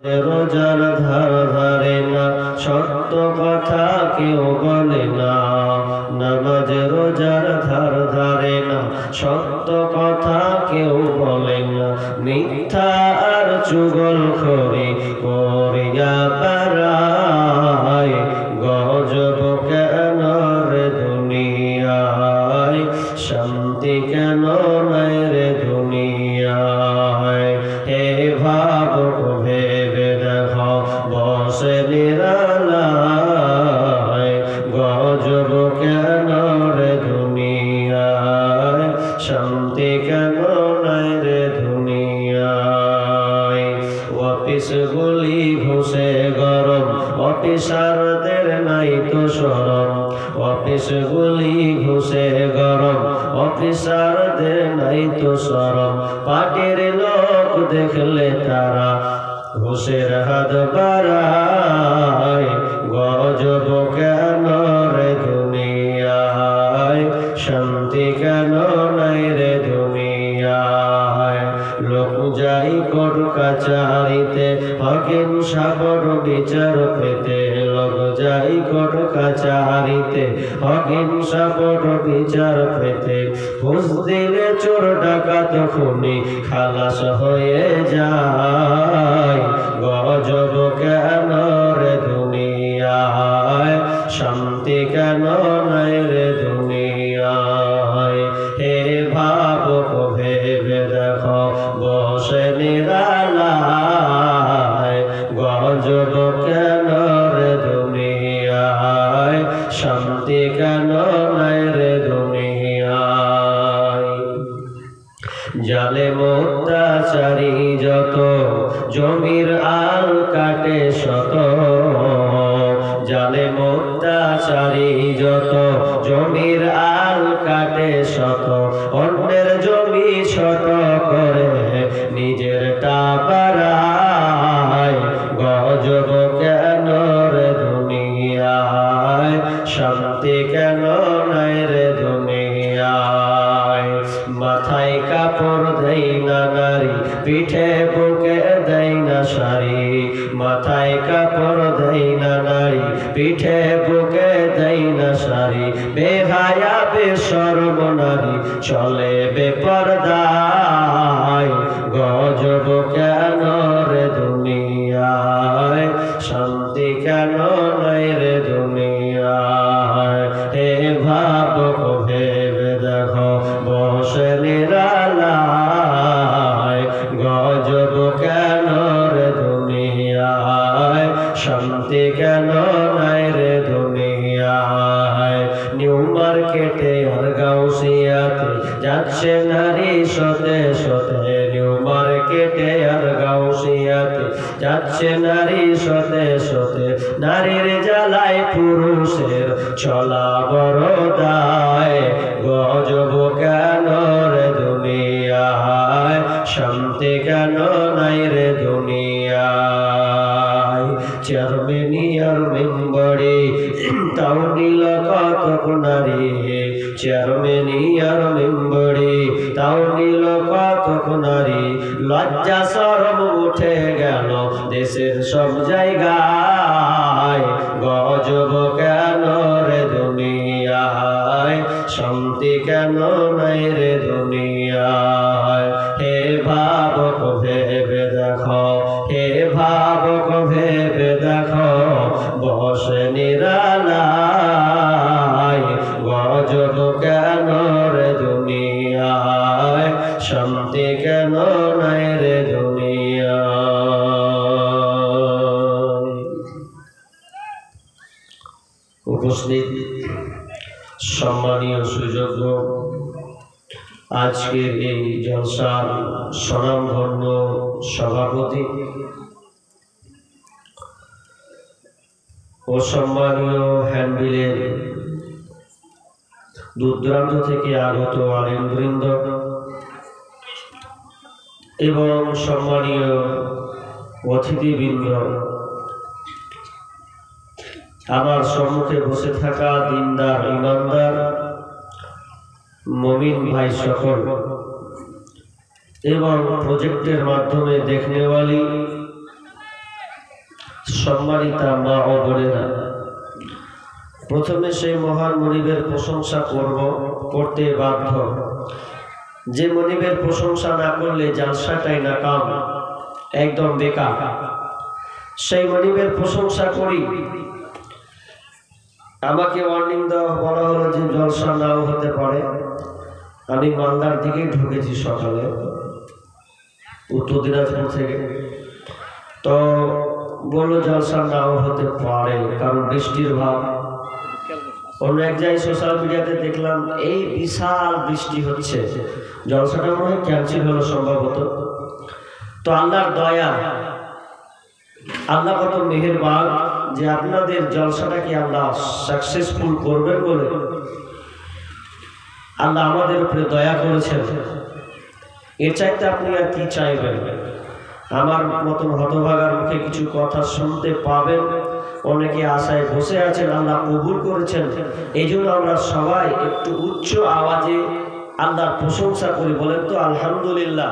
রোজার ধার ধারে না, সত্য কথা কেউ বলে না। নামাজ রোজার ধার ধারে না, সত্য কথা কেউ বলে না। মিথ্যা আর চুগলখড়ি করিয়া বেড়ায়, গজব কেন রে দুনিয়ায়, শান্তি কেন নাই রে দুনিয়ায়। হে ভাবুক ভেবে দেখো, বসে নিরালায়, গজব কেন রে দুনিয়ায়, শান্তি কেন নাই রে দুনিয়ায়। অফিসগুলি ঘুষে গরম, অফিসারদের নাই তো শরম। অফিসগুলি ঘুষে গরম, অফিসারদের নাই তো শরম। পার্টির লোক দেখলে তারা ঘুষের হাত বাড়ায়, গজব কেন রে দুনিয়ায়, শান্তি কেন নাই রে দুনিয়ায়। লোক যাই কোর্ট কাচারিতে, হকিম সাবর বিচার পেতে। লোক যাই কোর্ট কাচারিতে, হকিম সাবর বিচার পেতে। ঘুষ দিলে চোর ডাকাত খুনি খালাস হয়ে যায়, গজব কেন রে দুনিয়ায়, শান্তি কেন নাই রে দুনিয়ায়। হে ভাবুক ভেবে দেখো, বসে নিরালায়, গজব কেন রে দুনিয়ায়, শান্তি কেন নাই রে দুনিয়ায়। জালেম অত্যাচারী যত, জমির আল কাটে শত। জালেম অত্যাচারী যত, জমির আল কাটে শত। অন্যের জমি ছোট করে নিজেরটা বাড়ায়, গজব কেন রে দুনিয়ায়, শান্তি কেন নাই রে দুনিয়ায়। মাথায় কাপড় দেই না নারী, পিঠে বুকে দেই না শাড়ি। মাথায় কাপড় দেই না নারী, পিঠে বুকে দেই না শাড়ি। বেহায়া বেশরম নারী চলে বেপরদায়, গজব কেন রে দুনিয়ায়, শান্তি কেন নাই রে দুনিয়ায়। হে ভাবুক ভেবে দেখো, বসে নিরালায়, গজব কেন রে দুনিয়ায়, শান্তি কেন নাই রে দুনিয়ায়। নিউ মার্কেটে আর গাউসিয়াতে যাচ্ছে নারী শতে শতে। নিউ মার্কেটে আর গাউসিয়াতে যাচ্ছে নারী শতে শতে। নারীর জ্বালায় পুরুষের চলা বড় দায়, গজব কেন রে দুনিয়ায়, শান্তি কেন নাই রে দুনিয়ায়। চেয়ারম্যানি আর মেম্বারে তাও নিল কতক নারী। চেয়ারম্যানি আর মেম্বারে তাও নিল কতক নারী। লজ্জা শরম উঠে গেল দেশের সব জায়গায়, গজব কেন রে দুনিয়ায়, শান্তি কেন নাই রে দুনিয়ায়। হে ভাবুক ভেবে দেখো, হে ভাবুক ভেবে দেখো, বসে নিরালায়, গজব কেন রে দুনিয়ায়, শান্তি কেন নাই রে দুনিয়ায়। উপস্থিত সম্মানীয় সুযোগ্য আজকের এই জলসার স্বনামধন্য সভাপতি ও সম্মানীয় হ্যান্ডবিলের দূরদূরান্ত থেকে আগত আলেমবৃন্দ এবং সম্মানীয় অতিথিবৃন্দ, আমার সম্মুখে বসে থাকা দিনদার ইমানদার মুমিন ভাই সকল এবং প্রজেক্টের মাধ্যমে দেখনেওয়ালি সম্মানিতা মা ও বোনেরা, প্রথমে সেই মহান মনিবের প্রশংসা করতে বাধ্য, যে মনিবের প্রশংসা না করলে জালসাটাই নাকাম, একদম বেকার। সেই মনিবের প্রশংসা করি। আমাকে ওয়ার্নিং দেওয়া বলা হলো যে জলসা নাও হতে পারে। আমি মালদার দিকে ঢুকেছি সকালে উত্তর দিনাজপুর থেকে, তো বললো জলসা নাও হতে পারে কারণ বৃষ্টির ভাব। অন্য এক জায়গায় সোশ্যাল মিডিয়াতে দেখলাম এই বিশাল বৃষ্টি হচ্ছে, জলসাটা মনে হয় ক্যান্সেল হলো সম্ভবত। তো আল্লাহর দয়া, আল্লাহ কত মেহেরবান যে আপনাদের জলসাটাকে আল্লাহ সাকসেসফুল করবেন বলে আল্লাহ আমাদের উপরে দয়া করেছেন। এর চাইতে আপনি আর কি চাইবেন? আমার মতন হতভাগার মুখে কিছু কথা শুনতে পাবেন, অনেকে আশায় বসে আছেন, আল্লাহ কবুল করেছেন। এই জন্য আমরা সবাই একটু উচ্চ আওয়াজে আল্লাহর প্রশংসা করি। বলেন তো আলহামদুলিল্লাহ।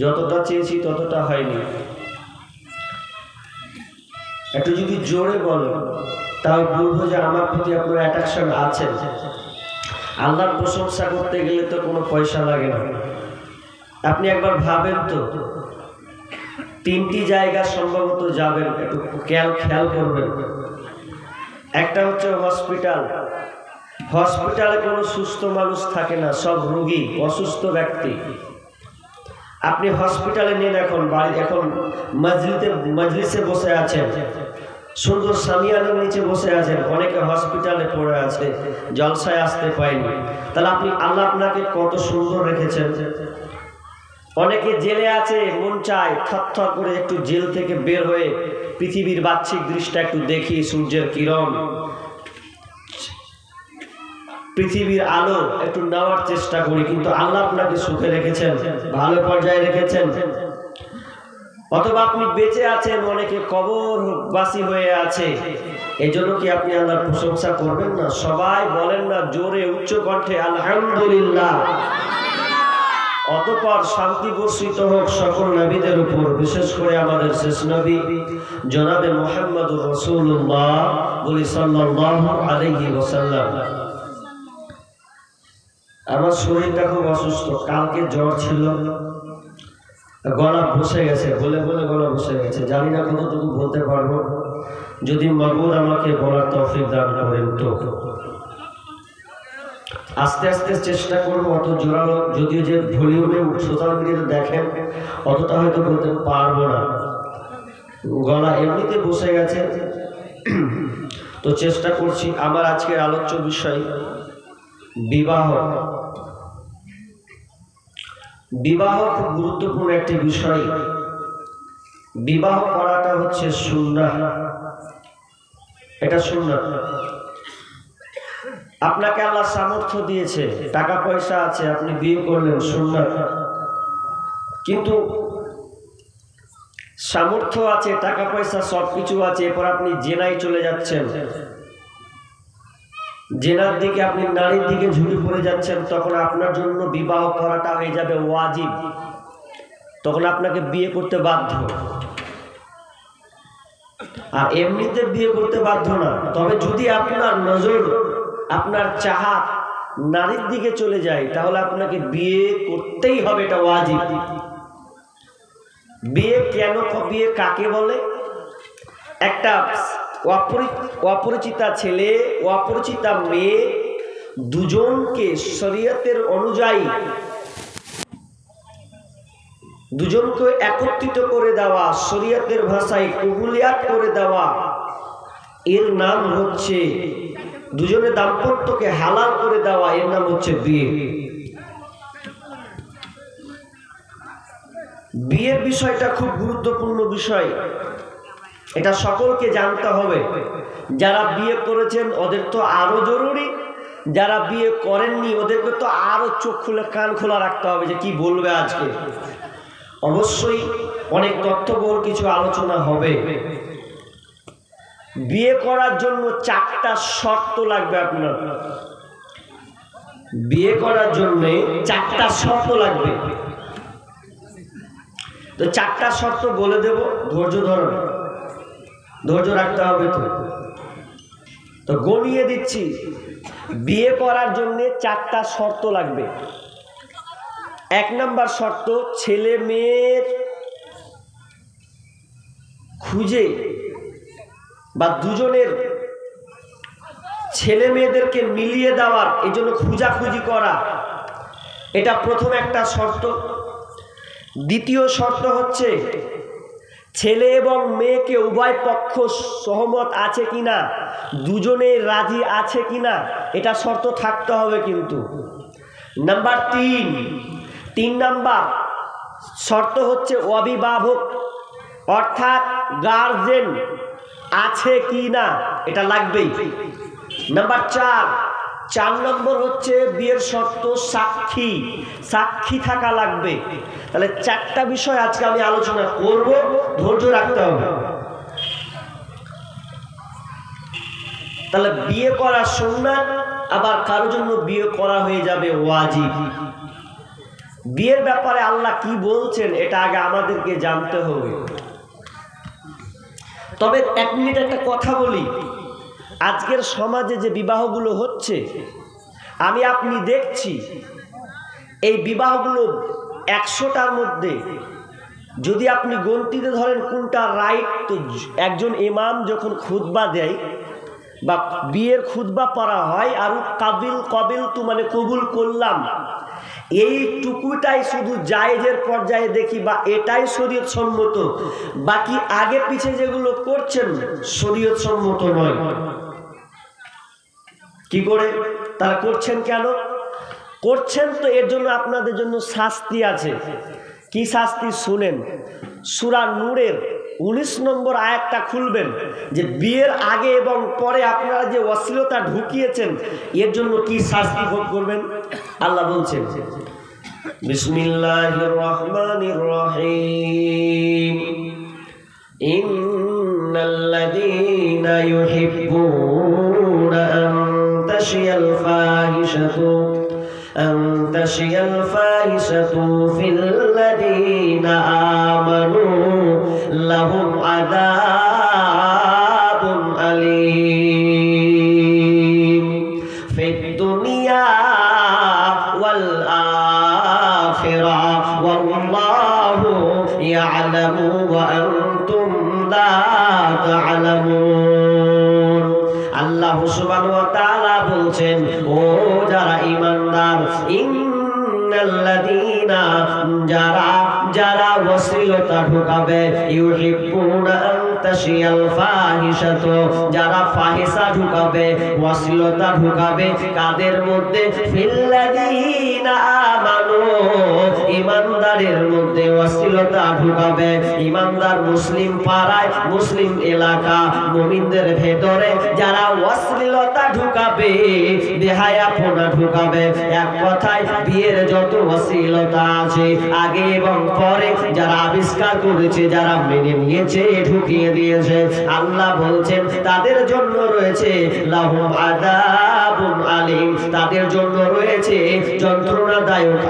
যতটা চেয়েছি ততটা হয়নি, একটু যদি জোরে বলেন তাও বলবো যে আমার প্রতি আপনার অ্যাট্রাকশন আছে। আল্লাহর প্রশংসা করতে গেলে তো কোনো পয়সা লাগে না। আপনি একবার ভাবেন তো, 3টি জায়গা সম্ভবত যাবেন, একটু খেয়াল করবেন। একটা হচ্ছে হসপিটাল। হসপিটালে কোনো সুস্থ মানুষ থাকে না, সব রোগী, অসুস্থ ব্যক্তি। আপনি হসপিটালে নেন, এখন মজলিসে বসে আছেন, সুন্দর সামিয়ানের নিচে বসে আছেন, অনেকে হসপিটালে পড়ে আছে, জলসায় আসতে পায়নি। তাহলে আল্লাহ আপনাকে কত সুন্দর রেখেছেন। অনেকে জেলে আছে, মন চায় থরথর করে একটু জেল থেকে বের হয়ে পৃথিবীর বাহ্যিক দৃশ্যটা একটু দেখি, সূর্যের কিরণ, পৃথিবীর আলো একটু নেওয়ার চেষ্টা করি, কিন্তু আল্লাহ আপনাকে সুখে রেখেছেন, ভালো পর্যায়ে রেখেছেন। অথবা আপনি বেঁচে আছেন, অনেকে কবরবাসী হয়ে আছে, এই জন্য কি আপনি আল্লাহর প্রশংসা করবেন না? সবাই বলেন না জোরে উচ্চ কণ্ঠে আলহামদুলিল্লাহ। অতঃপর শান্তি বর্ষিত হোক সকল নবীদের উপর, বিশেষ করে আমাদের শেষ নবী জনাবে মুহাম্মদুর রাসূলুল্লাহ বলি সাল্লাল্লাহু আলাইহি ওয়াসাল্লাম। আমার শরীরটা খুব অসুস্থ, কালকে জ্বর ছিল, গলা বসে গেছে, বলে গলা বসে গেছে। জানি না কতটুকু বলতে পারবো, যদি মাবুদ আমাকে বলার তৌফিক দান করেন তো আস্তে আস্তে চেষ্টা করবো। অত জোরালো, যদিও যে ভলিউমে সোশ্যাল মিডিয়াতে দেখেন অতটা হয়তো বলতে পারবো না, গলা এমনিতে বসে গেছে, তো চেষ্টা করছি। আমার আজকের আলোচ্য বিষয় বিবাহ। বিবাহ খুব গুরুত্বপূর্ণ একটি বিষয়। বিবাহ করাটা হচ্ছে সুন্নাহ, এটা সুন্নাহ। আপনাকে আল্লাহ সামর্থ্য দিয়েছে, টাকা পয়সা আছে, আপনি বিয়ে করলেন, সুন্নাহ। কিন্তু সামর্থ্য আছে, টাকা পয়সা সবকিছু আছে, এরপর আপনি জেনায় চলে যাচ্ছেন, জেনার দিকে, আপনি নারীর দিকে ঝুঁকে পড়ে যাচ্ছেন, তখন আপনার জন্য বিবাহ করাটা হয়ে যাবে ওয়াজিব। তখন আপনাকে বিয়ে করতে বাধ্য। আর এমনিতে বিয়ে করতে বাধ্য না, তবে যদি আপনার নজর, আপনার চাহাত নারীর দিকে চলে যায়, তাহলে আপনাকে বিয়ে করতেই হবে, এটা ওয়াজিব। বিয়ে কেন, বিয়ে কাকে বলে? একটা অপরিচিতা ছেলে, অপরিচিতা মেয়ে, দুজনকে শরীয়তের অনুযায়ী দুজনকে একত্রিত করে দেওয়া, শরীয়তের ভাষায় কবুলিয়াত করে দেওয়া, এর নাম হচ্ছে, দুজনের দাম্পত্যকে হালাল করে দেওয়া, এর নাম হচ্ছে বিয়ে। বিয়ের বিষয়টা খুব গুরুত্বপূর্ণ বিষয়, এটা সকলকে জানতে হবে। যারা বিয়ে করেছেন ওদের তো আরো জরুরি, যারা বিয়ে করেননি ওদেরকে তো আরো চোখ খুলে কান খোলা রাখতে হবে যে কি বলবে আজকে। অবশ্যই অনেক তথ্যবহুল কিছু আলোচনা হবে। বিয়ে করার জন্য 4টা শর্ত লাগবে আপনার। বিয়ে করার জন্য 4টা শর্ত লাগবে। তো 4টা শর্ত বলে দেব, ধৈর্য ধরুন, ধৈর্য রাখতে হবে। তো গনিয়ে দিচ্ছি, বিয়ে করার জন্য 4টা শর্ত লাগবে। 1 নাম্বার শর্ত, ছেলে মেয়ের খুঁজে বা দুজনের ছেলে মেয়েদেরকে মিলিয়ে দেওয়ার এই জন্য খোঁজাখুঁজি করা, এটা প্রথম একটা শর্ত। দ্বিতীয় শর্ত হচ্ছে ছেলে এবং মেয়েকে উভয় পক্ষ সহমত আছে কিনা, দুজনে রাজি আছে কিনা, এটা শর্ত থাকতে হবে কিন্তু। নাম্বার 3 নাম্বার শর্ত হচ্ছে অভিভাবক অর্থাৎ গার্জেন আছে কিনা, এটা লাগবেই। নাম্বার 4 নম্বর হচ্ছে বিয়ের শর্ত সাক্ষী থাকা লাগবে। তাহলে 4টা বিষয় আজকে আমি আলোচনা করব, ধৈর্য রাখতে হবে। তাহলে বিয়ে করা সুন্নাত, আবার কারোর জন্য বিয়ে করা হয়ে যাবে ওয়াজিব। বিয়ের ব্যাপারে আল্লাহ কি বলছেন এটা আগে আমাদেরকে জানতে হবে। তবে 1 মিনিট একটা কথা বলি, আজকের সমাজে যে বিবাহগুলো হচ্ছে আমি আপনি দেখছি, এই বিবাহগুলো 100টার মধ্যে যদি আপনি গন্তিতে ধরেন কোনটা রাইট, তো একজন ইমাম যখন খুতবা দেয় বা বিয়ের খুতবা পড়া হয় আর কবিল তু মানে কবুল করলাম, এইটুকুটাই শুধু জায়েজের পর্যায়ে দেখি বা এটাই শরীয়ত সম্মত, বাকি আগে পিছে যেগুলো করছেন শরীয়ত সম্মত নয়। কি করে তারা করছেন? কেন করছেন? তো এর জন্য আপনাদের জন্য শাস্তি আছে। কি শাস্তি শুনেন, সূরা নূরের 19 নম্বর আয়াতটা খুলবেন, যে বিয়ের আগে এবং পরে আপনারা যে অশ্লীলতা ঢুকিয়েছেন এর জন্য কি শাস্তি ভোগ করবেন। আল্লাহ বলছেন, বিসমিল্লাহির রহমানির রহিম, ইন্নাল্লাযীনা ইউহিব্বুনা আন তাশিয়াল ফাহিশাতু ফিল্লাযীনা আমানু লাহুম আযাবুন আলীম ফিদ দুনিয়া ওয়াল আখিরাহ ওয়াল্লাহু ইয়ালামু ওয়া আনতুম লা তা'লামুন। আল্লাহ সুবহানাহু ওয়া তাআলা বলছেন, ও যারা ঈমানদার, ইন্নাল্লাযীনা যারা অশ্লীলতা ঢুকাবে, ইউহিব্বুনা আন তাশিয়াল ফাহিশাতু যারা ফাহিশা ঢুকাবে, অশ্লীলতা ঢুকাবে কাদের মধ্যে? ফিল্লাযীনা আমানু ঈমানদারের মধ্যে অশ্লীলতা ঢুকাবে। ঈমানদার মুসলিম পাড়ায়, মুসলিম এলাকা, মুমিনদের ভেতরে যারা অশ্লীলতা ঢুকাবে, বেহায়াপনা ঢুকাবে, এক কথায় বিয়ের যত অশ্লীলতা আছে আগে এবং পরে যারা আবিষ্কার করেছে, যারা মেনে নিয়েছে, ঢুকিয়ে দিয়েছে, আল্লাহ বলছেন তাদের জন্য রয়েছে লাহুম আযাবুন আলীম, তাদের জন্য রয়েছে যন্ত্রণাদায়ক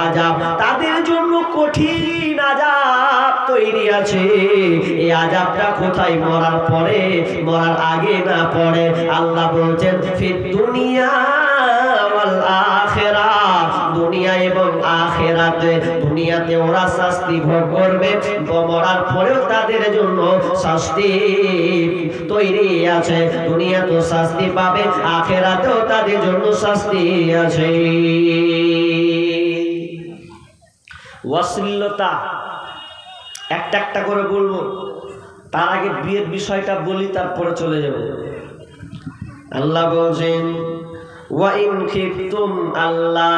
আযাব, তাদের জন্য কঠিন আযাব তৈরি আছে। এই আযাবটা কোথায়? মরার পরে, মরার আগে না পরে। আল্লাহ বলছেন ফিদ দুনিয়া ওয়াল আখিরাহ, দুনিয়া এবং আখিরাতে, দুনিয়াতে ওরা শাস্তি ভোগ করবে, মরার পরেও তাদের জন্য শাস্তি তৈরি আছে। দুনিয়া তো শাস্তি পাবে, আখিরাতেও তাদের জন্য শাস্তি আছে। অশ্লীলতা একটা একটা করে বলবো, তার আগে বিয়ের বিষয়টা বলি, তারপরে চলে যাব। আল্লাহ বলছেন, ওয়া ইন খিফতুম আল্লা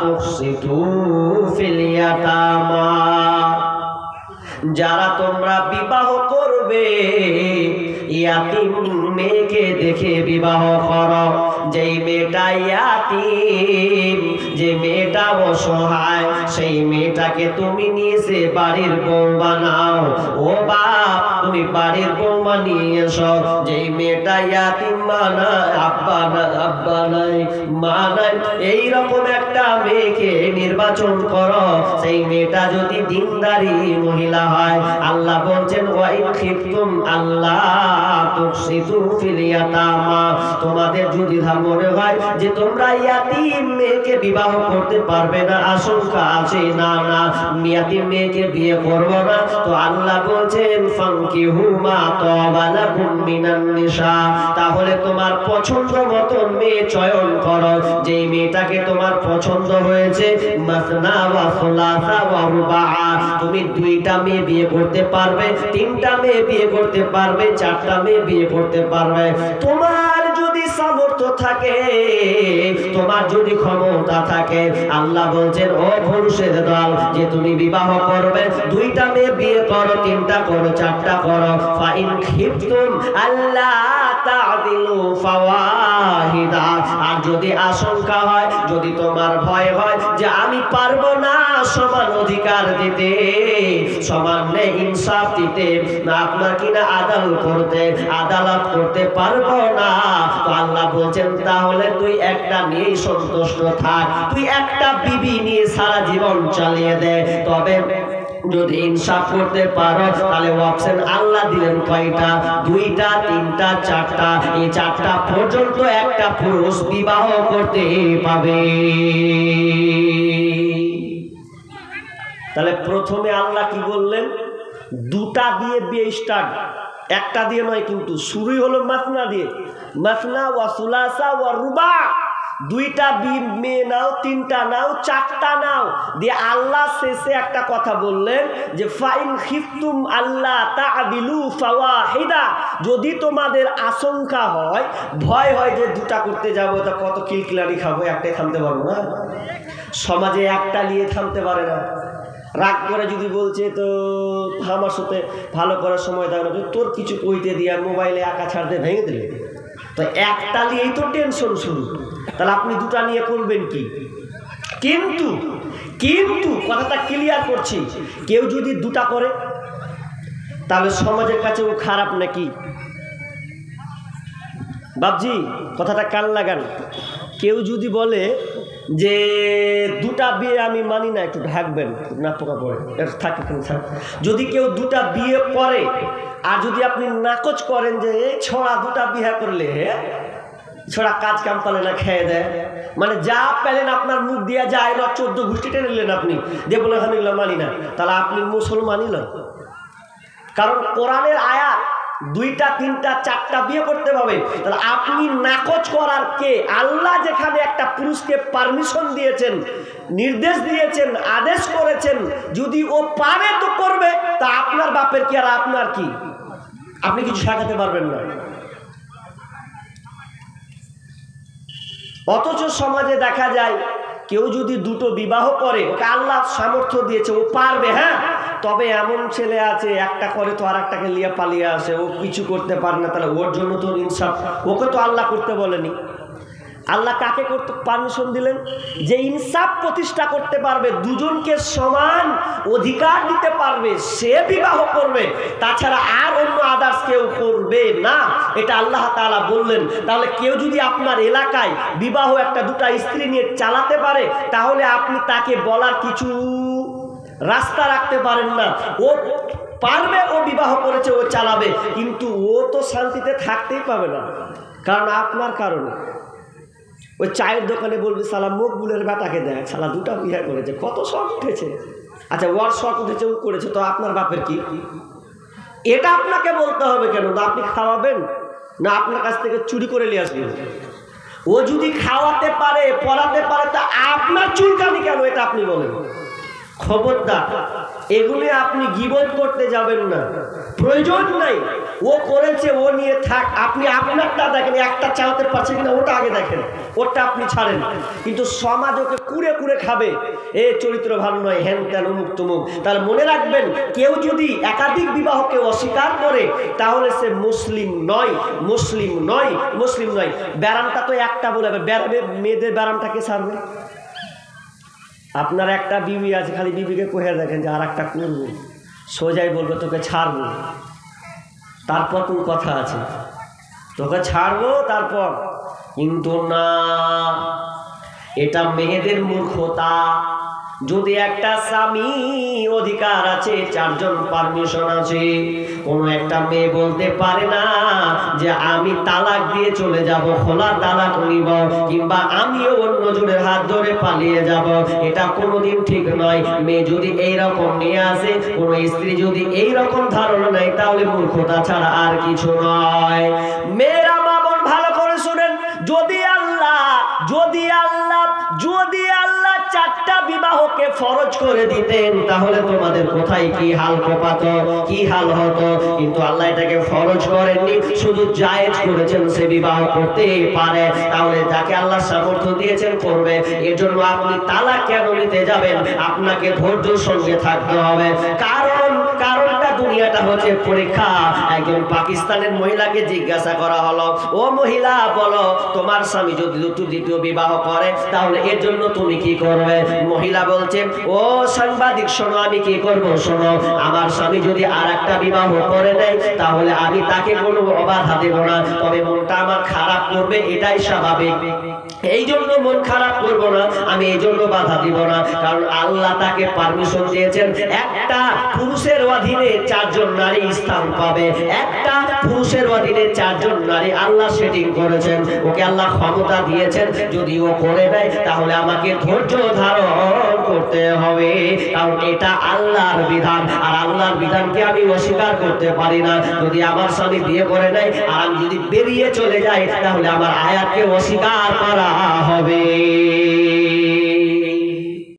তুকসিতু ফিল ইয়াতামা, যারা তোমরা বিবাহ করবে ইয়াতিম মেয়েকে দেখে বিবাহ করো, যেই মেয়েটা ইয়াতিম, যে মেয়েটা অসহায়, সেই মেয়েটাকে তুমি নিয়ে বাড়ির বউ বানাও। ও বাপ, তুমি বাড়ির বৌমা নিয়ে এসো। যেই মেয়েটা ইয়াতিম, মা নাই, আব্বা নাই, মা নাই, এইরকম একটা মেয়েকে নির্বাচন করো। সেই মেয়েটা যদি দিনদারি মহিলা হয়, আল্লাহ বলছেন ওয়া ইন খিফতুম আল্লাহ তুকসিতু ফিল ইয়াতামা, তোমাদের যদি মনে হয় যে তোমরা ইয়াতিম মেয়েকে বিবাহ করতে পারবে না, আশঙ্কা আছে, না ইয়াতিম মেয়েকে বিয়ে করব না, তো আল্লাহ বলছেন ফানকিহু মা তাবা লাকুম মিনান নিসা, তাহলে তোমার পছন্দ মতো মেয়ে চয়ন করো। যেই মেয়েটাকে তোমার পছন্দ হয়েছে, মাসনা ওয়া সুলাসা ওয়া রুবা, তুমি 2টা মেয়ে বিয়ে করতে পারবে, 3টা মেয়ে বিয়ে করতে পারবে, 4টা মেয়ে বিয়ে করতে পারবে। তোমার যদি সামর্থ্য থাকে, তোমার যদি ক্ষমতা থাকে, আল্লাহ বলছেন ও পুরুষের দল যে তুমি বিবাহ করবে, 2টা মেয়ে বিয়ে করো, 3টা করো, 4টা করো। ফাইন খিফতুম আল্লাহ তা'দিলু ফাওয়াহিদা, আর যদি আশঙ্কা হয়, যদি তোমার ভয় হয় যে আমি পারবো না সমান অধিকার দিতে, সমান ইনসাফ দিতে, না আপনার কিনা আদালত করতে পারবো না, তো আল্লাহ বলছেন তাহলে তুই একটা নিয়ে সন্তুষ্ট থাক, তুই একটা বিবি নিয়ে সারা জীবন চালিয়ে দে। তবে যদি ইনসাফ করতে পারো, তাহলে অপশন আল্লাহ দিলেন কয়টা? 2টা, 3টা, 4টা। এই 4টা পর্যন্ত একটা পুরুষ বিবাহ করতে পাবে। তাহলে প্রথমে আল্লাহ কি বললেন? 2টা দিয়ে বিয়ে স্টার্ট, একটা দিয়ে নয়, কিন্তু শুরুই হলো মাসনা দিয়ে। মাসনা ওয়া সুলাসা ওয়া রুবা, 2টা মেয়ে নাও, 3টা নাও, 4টা নাও, দিয়ে আল্লাহ শেষে একটা কথা বললেন যে ফাইন খিফতুম আল্লাহ তা'দিলু ফাওয়াহিদা, যদি তোমাদের আশঙ্কা হয়, ভয় হয় যে 2টা করতে যাবো তা কত কিলকিলানি খাবো, একটাই থামতে পারবো না। সমাজে একটা নিয়ে থামতে পারে না, রাগ করে যদি বলছে তো আমার সাথে ভালো করার সময় দাও না, তোর কিছু কইতে দিয়া মোবাইলে আঁকা ছাড়তে ভেঙে দিলে, তো একটা নিয়েই তো টেনশন শুরু। তাহলে আপনি 2টা নিয়ে করবেন কি? কিন্তু কথাটা ক্লিয়ার করছি, কেউ যদি 2টা করে তাহলে সমাজের কাছে ও খারাপ নাকি? বাবজি কথাটা কান লাগান। কেউ যদি বলে যে 2টা বিয়ে আমি মানি না, একটু ঢাকবেন না, পোকা পড়ে থাকে। যদি কেউ 2টা বিয়ে করে আর যদি আপনি নাকচ করেন যে ছড়া 2টা বিয়ে করলে ছড়া কাজ কাম পালে না, খেয়ে দেয়, মানে যা পেলেন আপনার মুখ দিয়ে যায় না, 14 গোষ্ঠী টেনে নিলেন আপনি, দিয়ে বলে আমি এগুলো মানি না, তাহলে আপনি মুসলমানই নয়। কারণ কোরআনের আয়াত 2টা, 3টা, 4টা বিয়ে করতে হবে, তাহলে আপনি নাকচ করার কে? আল্লাহ যেখানে একটা পুরুষকে পারমিশন দিয়েছেন, নির্দেশ দিয়েছেন, আদেশ করেছেন, যদি ও পারে তো করবে, তা আপনার বাপের কি আর আপনার কি? আপনি কিছু শেখাতে পারবেন না। অথচ সমাজে দেখা যায় কেউ যদি 2টো বিবাহ করে, ওকে আল্লাহ সামর্থ্য দিয়েছে, ও পারবে, হ্যাঁ, তবে এমন ছেলে আছে একটা করে তো আর একটাকে লিয়ে পালিয়ে আসে, ও কিছু করতে পারে না, তাহলে ওর জন্য তো ইনসাফ, ওকে তো আল্লাহ করতে বলেনি। আল্লাহ কাকে করতে পারমিশন দিলেন? যে ইনসাফ প্রতিষ্ঠা করতে পারবে, দুজনকে সমান অধিকার দিতে পারবে, সে বিবাহ করবে, তাছাড়া আর অন্য আদার্স কেউ করবে না, এটা আল্লাহ তাআলা বললেন। তাহলে কেউ যদি আপনার এলাকায় বিবাহ একটা 2টা স্ত্রী নিয়ে চালাতে পারে, তাহলে আপনি তাকে বলার কিছু রাস্তা রাখতে পারেন না। ও পারবে, ও বিবাহ করেছে, ও চালাবে, কিন্তু ও তো শান্তিতে থাকতেই পাবে না, কারণ আপনার কারণে। ওই চায়ের দোকানে বলবে সালা মকবুলের বেটাকে দেয়, সালা 2টা বিয়ে করেছে, কত শখ উঠেছে। আচ্ছা, ওর শখ উঠেছে, ও করেছে, তো আপনার বাপের কি? এটা আপনাকে বলতে হবে কেন? না আপনি খাওয়াবেন, না আপনার কাছ থেকে চুরি করে নিয়ে আসবেন? ও যদি খাওয়াতে পারে, পড়াতে পারে, তা আপনার চুলকানি কেন? এটা আপনি বলেন। খবরদার এগুলি আপনি গীবত করতে যাবেন না, প্রয়োজন নাই। ও করেছে, ও নিয়ে থাক, আপনি আপনারটা দেখেন, একটা চালাতে পারছে কিনা ওটা আগে দেখেন, ওটা আপনি ছাড়েন। কিন্তু সমাজ ওকে কুড়ে কুড়ে খাবে, এ চরিত্র ভালো নয়, হ্যান ত্যান অমুক তমুক। তাহলে মনে রাখবেন, কেউ যদি একাধিক বিবাহকে অস্বীকার করে, তাহলে সে মুসলিম নয়, মুসলিম নয়, মুসলিম নয়। ব্যারামটা তো একটা বলে, মেয়েদের ব্যারামটাকে ছাড়বে? আপনার একটা বিবি আছে, খালি বিবিকে কহে দেখেন যে আর একটা করবো, সোজাই বলবে তোকে ছাড়বো, তারপর তোর কথা আছে, তোকে ছাড়বো তারপর। কিন্তু না, এটা মেয়েদের মূর্খতা। যদি একটা স্বামী অধিকার আছে, চারজন পারমিশন আছে, কোনো একটা মেয়ে বলতে পারে না যে আমি তালাক দিয়ে চলে যাব, খোলা তালাক নিব, কিংবা আমিও অন্য জনের হাত ধরে পালিয়ে যাব। এটা কোনোদিন ঠিক নয়। মেয়ে যদি এইরকম নিয়ে আসে, কোনো স্ত্রী যদি এইরকম ধারণা নেয়, তাহলে মূর্খতা ছাড়া আর কিছু নয়। মেয়েরা মা বোন ভালো করে শুনেন, যদি আল্লাহ চারটা বিবাহকে ফরজ করে দিতেন, তাহলে তোমাদের কোথায় কি হাল কপাতো, কি হাল হতো। কিন্তু আল্লাহ এটাকে ফরজ করেননি, শুধু জায়েজ করেছেন, সে বিবাহ করতে পারে। তাহলে যাকে আল্লাহ সামর্থ্য দিয়েছেন করবে। এর জন্য আপনি তালাক কেন নিতে যাবেন? আপনাকে ধৈর্যের সঙ্গে থাকতে হবে। কারণটা দুনিয়াটা হচ্ছে পরীক্ষা। একজন পাকিস্তানের মহিলাকে জিজ্ঞাসা করা হলো, ও মহিলা বলো, তোমার স্বামী যদি দ্বিতীয় বিবাহ করে, তাহলে এর জন্য তুমি কি করবে? মহিলা বলছে, ও সাংবাদিক শোনো, আমি কি করব শোনো, আমার স্বামী যদি আর একটা বিবাহ করে নেয়, তাহলে আমি তাকে কোনো বাধা দেব না, তবে মনটা আমার খারাপ করবে, এটাই স্বাভাবিক। এই জন্য মন খারাপ করব না, আমি এই জন্য বাধা দিব না, কারণ আল্লাহ তাকে পারমিশন দিয়েছেন। একটা পুরুষের অধীনে চারজন নারী স্থান পাবে, একটা পুরুষের অধীনে চারজন নারী আল্লাহ সেটিং করেছেন, ওকে আল্লাহ ক্ষমতা দিয়েছেন। যদি ও করে দেয়, তাহলে আমাকে ধৈর্য ধারণ করতে হবে, কারণ এটা আল্লাহর বিধান, আর আল্লাহর বিধানকে আমি অস্বীকার করতে পারি না। যদি আমার স্বামী বিয়ে করে নেয় আর আমি যদি বেরিয়ে চলে যাই, তাহলে আমার আয়াতকে অস্বীকার করা হবে।